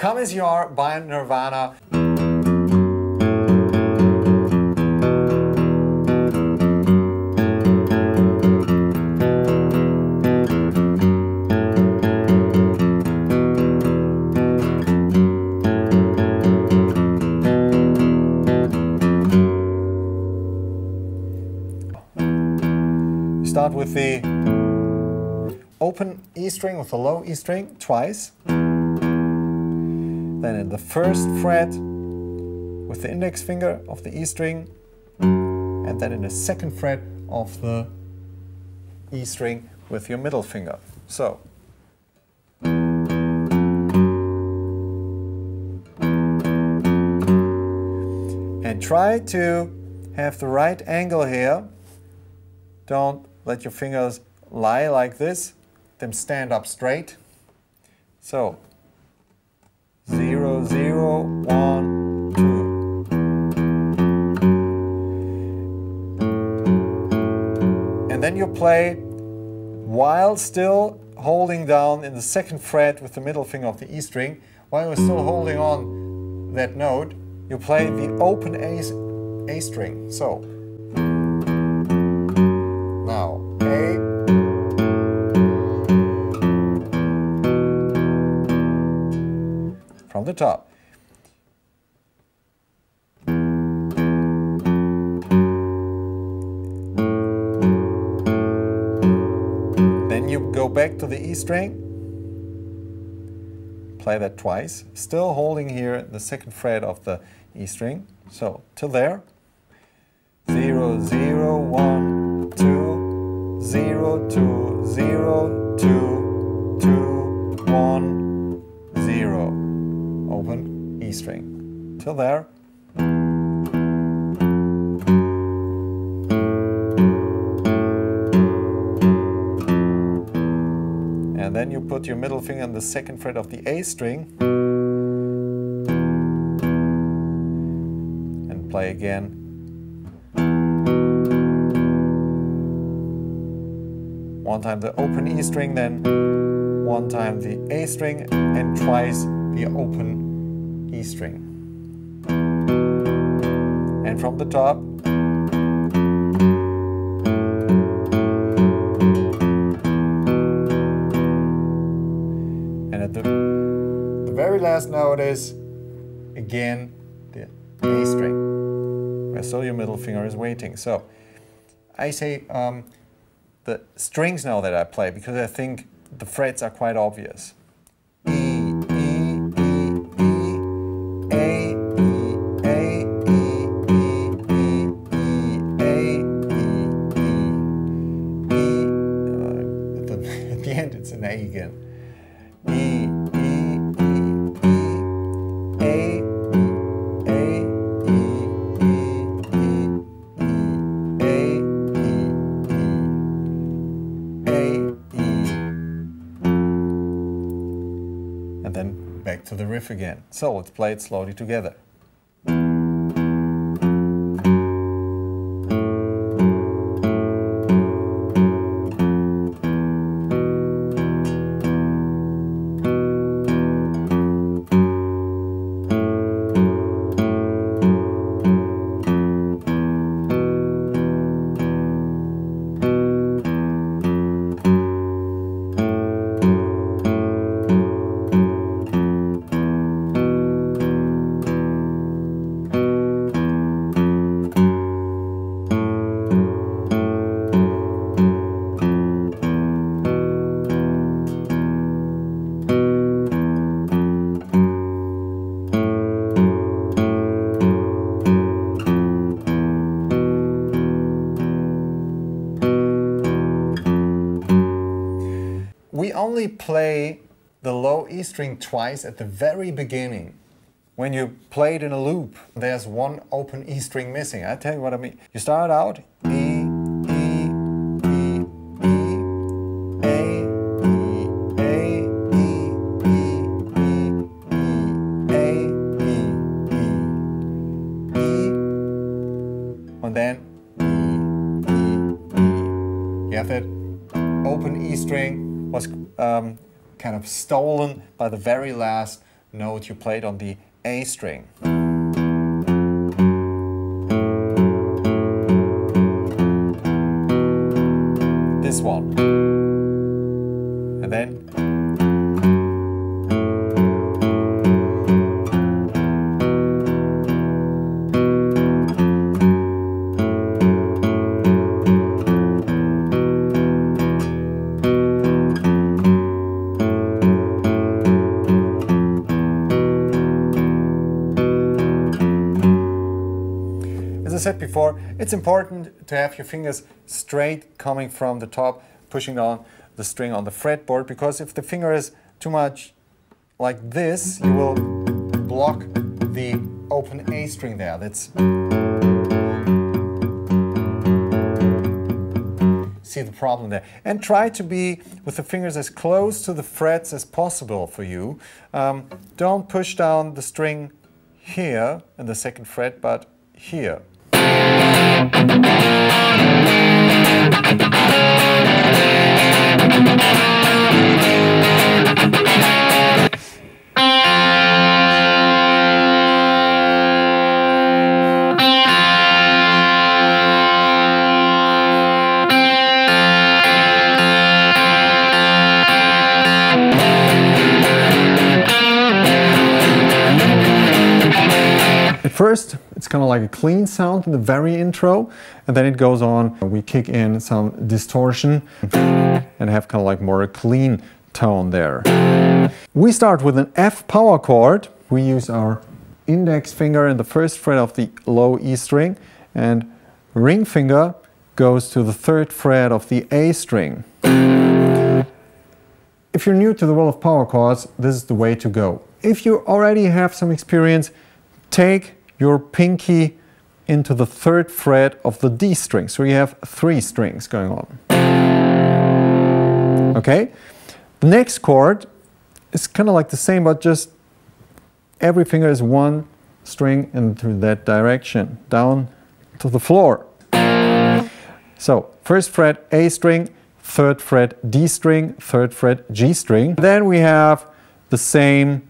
Come As You Are by Nirvana. Start with the open E string with the low E string twice. Then in the first fret with the index finger of the E string, and then in the second fret of the E string with your middle finger. So. And try to have the right angle here. Don't let your fingers lie like this, them stand up straight. So, 0, 0, 1, 2. And then you play while still holding down in the second fret with the middle finger of the E string. While you're still holding on that note, you play the open A string. So, now, A, from the top. Then you go back to the E string, play that twice, still holding here the second fret of the E string. So, till there. 0, 0, 1, 2, 0, 2, 0, 2, 2, 1, 0. Open E string. Till there. And then you put your middle finger on the second fret of the A string and play again. One time the open E string, then one time the A string, and twice the open E string. And from the top. And at the very last note is, again, the A string, where still your middle finger is waiting. So, I say the strings now that I play, because I think the frets are quite obvious. E, E, E, E, A, E, A, E, E, E, E, A, E, E, E. At the end it's an A again. E, E, E, E, A, E, A, E, E, E, A, and then back to the riff again. So let's play it slowly together. We only play the low E string twice at the very beginning. When you play it in a loop, there's one open E string missing. I tell you what I mean. You start out E, E, E, E, A, E, A, E, E, E, E, A, E, E, E, and then E, E, E. You have that open E string was kind of stolen by the very last note you played on the A string. This one. And then as I said before, it's important to have your fingers straight coming from the top, pushing down the string on the fretboard, because if the finger is too much like this, you will block the open A string there. That's see the problem there. And try to be with the fingers as close to the frets as possible for you. Don't push down the string here in the second fret, but here. First, it's kind of like a clean sound in the very intro, and then it goes on. We kick in some distortion and have kind of like more a clean tone there. We start with an F power chord. We use our index finger in the first fret of the low E string, and ring finger goes to the third fret of the A string. If you're new to the world of power chords, this is the way to go. If you already have some experience, take your pinky into the third fret of the D string. So you have 3 strings going on. Okay? The next chord is kind of like the same, but just every finger is 1 string into that direction, down to the floor. So first fret A string, third fret D string, third fret G string. Then we have the same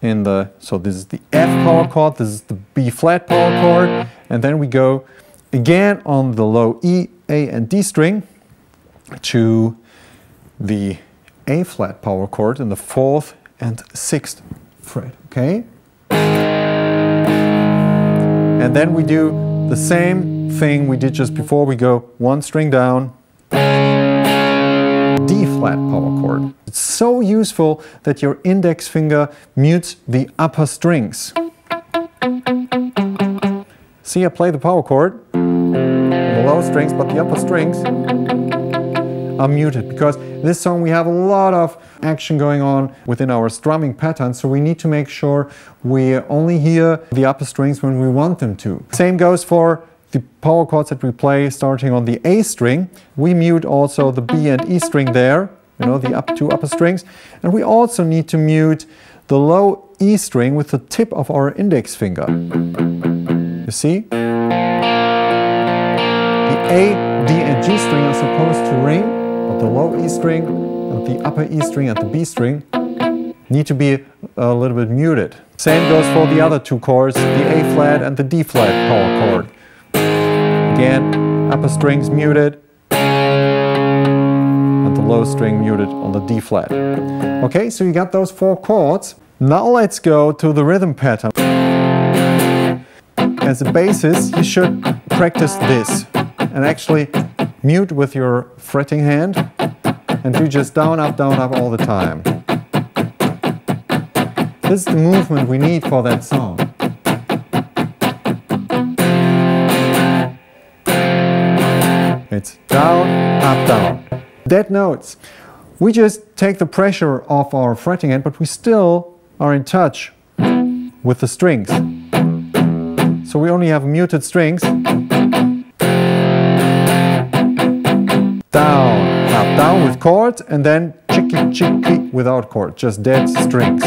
in the, so this is the F power chord, this is the B flat power chord, and then we go again on the low E, A and D string to the A flat power chord in the 4th and 6th fret, okay? And then we do the same thing we did just before. We go 1 string down, D flat power chord. It's so useful that your index finger mutes the upper strings. See, I play the power chord, the low strings, but the upper strings are muted, because this song we have a lot of action going on within our strumming pattern, so we need to make sure we only hear the upper strings when we want them to. Same goes for the power chords that we play starting on the A string. We mute also the B and E string there, you know, the 2 upper strings. And we also need to mute the low E string with the tip of our index finger. You see? The A, D and G string are supposed to ring, but the low E string and the upper E string and the B string need to be a little bit muted. Same goes for the other 2 chords, the A flat and the D flat power chord. Again, upper strings muted, and the low string muted on the D flat. Okay, so you got those 4 chords. Now let's go to the rhythm pattern. As a basis, you should practice this and actually mute with your fretting hand and do just down, up all the time. This is the movement we need for that song. It's down, up, down. Dead notes. We just take the pressure off our fretting hand, but we still are in touch with the strings. So we only have muted strings. Down, up, down with chords, and then chicky, chicky without chord, just dead strings.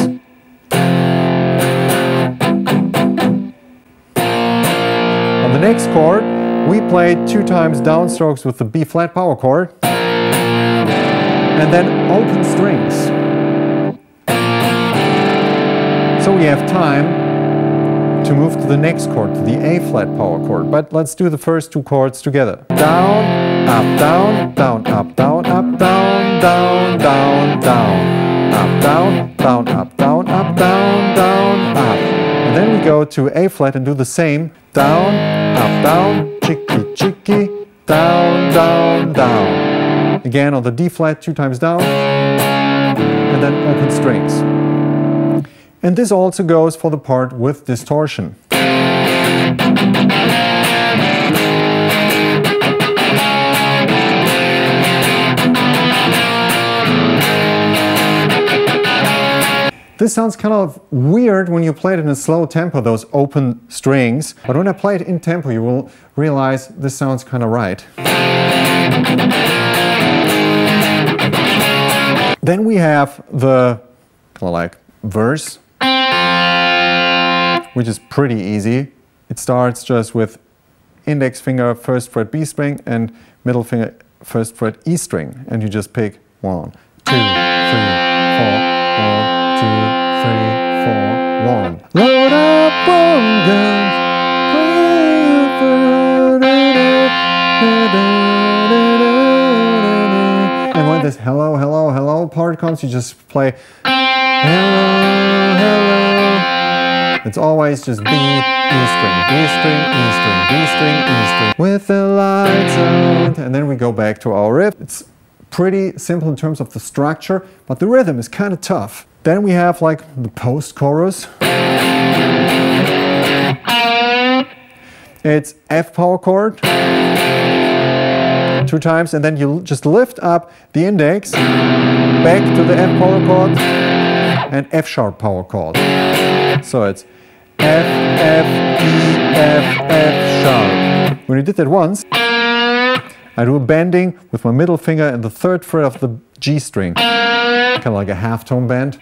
On the next chord, we played 2 times downstrokes with the B flat power chord, and then open strings. So we have time to move to the next chord, to the A flat power chord. But let's do the first two chords together. Down, up, down, down, up, down, up, down, down, down, down, up, down, down, up, down, up, down, down, up. And then we go to A flat and do the same. Down, up, down, chicky, chicky, down, down, down. Again on the D flat, 2 times down, and then open strings. And this also goes for the part with distortion. This sounds kind of weird when you play it in a slow tempo, those open strings. But when I play it in tempo, you will realize this sounds kind of right. Then we have the kind of like verse, which is pretty easy. It starts just with index finger, 1st fret B string, and middle finger, 1st fret E string. And you just pick 1, 2, 3, 4, 1, 2, 3, 4, 1. Load up one gun. And when this hello, hello, hello part comes, you just play hello, hello. It's always just B, E string, B string, E string, B string, E string. With the lights out. And then we go back to our riff. It's pretty simple in terms of the structure, but the rhythm is kind of tough. Then we have like the post-chorus. It's F power chord 2 times, and then you just lift up the index back to the F power chord and F sharp power chord. So it's F, F, E, F, F sharp. When you did that once, I do a bending with my middle finger and the 3rd fret of the G string. Kind of like a half-tone bend.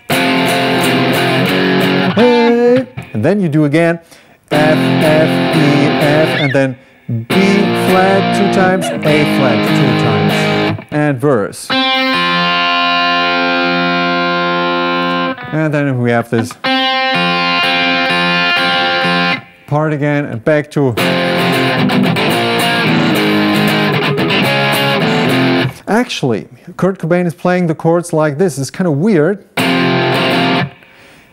Hey. And then you do again F, F, E, F, and then B flat 2 times, A flat 2 times. And verse. And then we have this part again and back to. Actually, Kurt Cobain is playing the chords like this. It's kind of weird.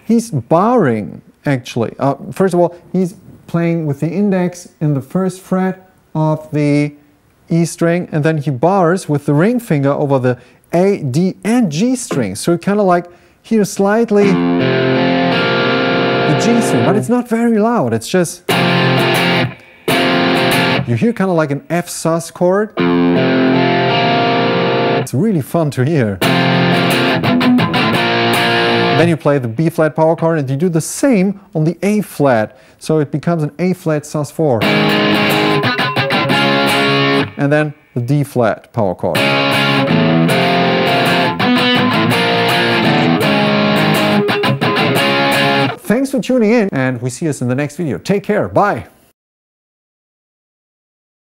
He's barring, actually. First of all, he's playing with the index in the 1st fret of the E string, and then he bars with the ring finger over the A, D, and G string. So kind of like here slightly the G string, but it's not very loud. It's just, you hear kind of like an F sus chord. It's really fun to hear. Then you play the B flat power chord and you do the same on the A flat. So it becomes an A flat sus4. And then the D flat power chord. Thanks for tuning in, and we see us in the next video. Take care. Bye.